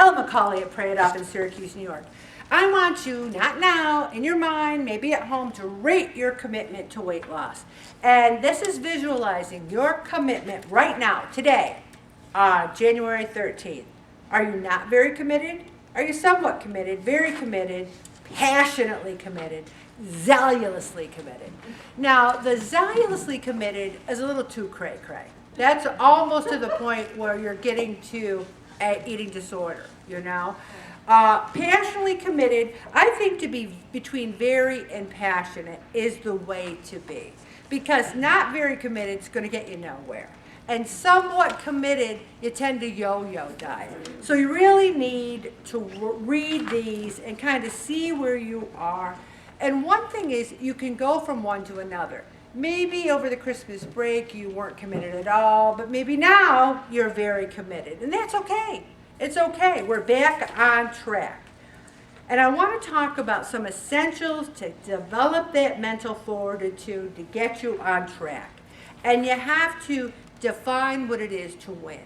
Ella McCauley at Pray It Up in Syracuse, New York. I want you, not now, in your mind, maybe at home, to rate your commitment to weight loss. And this is visualizing your commitment right now, today, January 13th. Are you not very committed? Are you somewhat committed, very committed, passionately committed, zealously committed? Now, the zealously committed is a little too cray-cray. That's almost to the point where you're getting to eating disorder, you know? Passionately committed, I think to be between very and passionate is the way to be. Because not very committed is going to get you nowhere. And somewhat committed, you tend to yo-yo diet. So you really need to read these and kind of see where you are. And one thing is, you can go from one to another. Maybe over the Christmas break you weren't committed at all, but maybe now you're very committed. And that's okay. It's okay. We're back on track. And I want to talk about some essentials to develop that mental fortitude to get you on track. And you have to define what it is to win.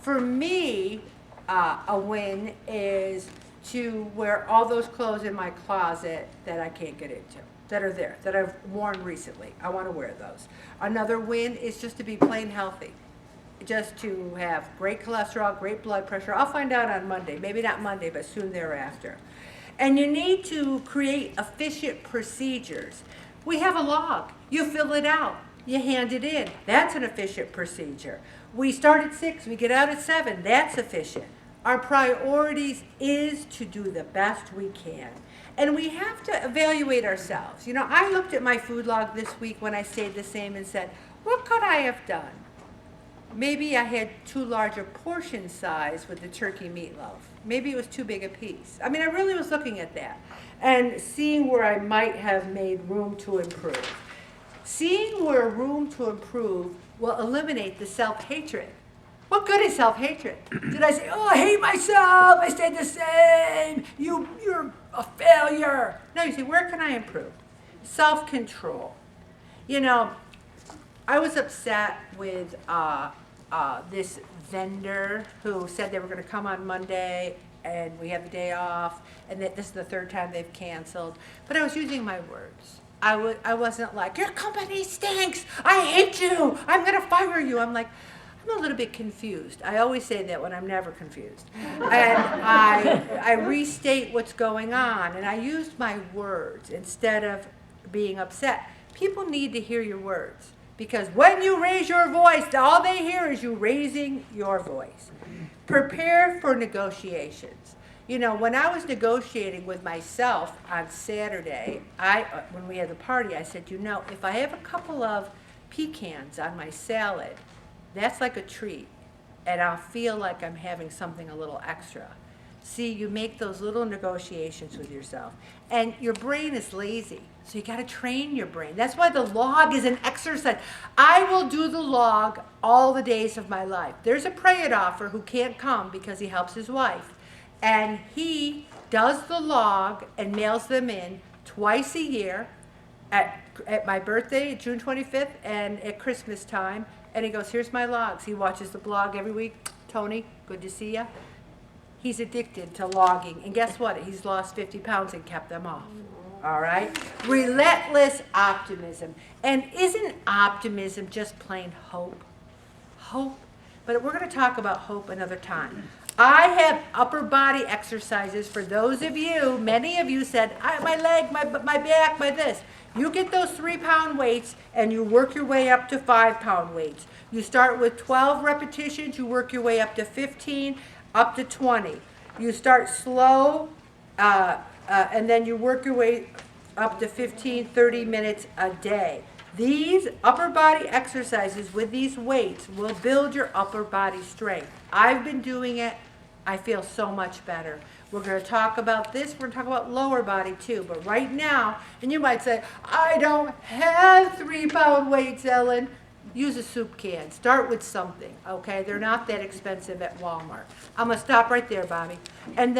For me, a win is to wear all those clothes in my closet that I can't get into, that are there, that I've worn recently. I want to wear those. Another win is just to be plain healthy. Just to have great cholesterol, great blood pressure. I'll find out on Monday. Maybe not Monday, but soon thereafter. And you need to create efficient procedures. We have a log. You fill it out. You hand it in. That's an efficient procedure. We start at 6. We get out at 7. That's efficient. Our priorities is to do the best we can. And we have to evaluate ourselves. You know, I looked at my food log this week when I stayed the same and said, what could I have done? Maybe I had too large a portion size with the turkey meatloaf. Maybe it was too big a piece. I mean, I really was looking at that and seeing where I might have made room to improve. Seeing where room to improve will eliminate the self-hatred. What good is self-hatred? Did I say, oh, I hate myself, I stayed the same, you're a failure? No, you say, where can I improve? Self-control. You know, I was upset with this vendor who said they were going to come on Monday and we have the day off, and that this is the 3rd time they've canceled. But I was using my words. I wasn't like, your company stinks, I hate you, I'm going to fire you. I'm like, I'm a little bit confused. I always say that when I'm never confused. And I restate what's going on, and I used my words instead of being upset. People need to hear your words. Because when you raise your voice, all they hear is you raising your voice. Prepare for negotiations. You know, when I was negotiating with myself on Saturday, when we had the party, I said, you know, if I have a couple of pecans on my salad, that's like a treat. And I'll feel like I'm having something a little extra. See, you make those little negotiations with yourself. And your brain is lazy, so you got to train your brain. That's why the log is an exercise. I will do the log all the days of my life. There's a Pray It Offer who can't come because he helps his wife. And he does the log and mails them in twice a year at my birthday, June 25th, and at Christmas time. And he goes, here's my logs. He watches the blog every week. Tony, good to see ya. He's addicted to logging. And guess what? He's lost 50 pounds and kept them off. All right? Relentless optimism. And isn't optimism just plain hope? Hope. But we're going to talk about hope another time. I have upper body exercises for those of you. Many of you said, my leg, my back, my this. You get those 3-pound weights and you work your way up to 5-pound weights. You start with 12 repetitions. You work your way up to 15, up to 20. You start slow, and then you work your way up to 15, 30 minutes a day. These upper body exercises with these weights will build your upper body strength. I've been doing it. I feel so much better. We're going to talk about this. We're going to talk about lower body too. But right now, and you might say, I don't have 3-pound weights, Ellen. Use a soup can. Start with something, okay? They're not that expensive at Walmart. I'm going to stop right there, Bobby. And then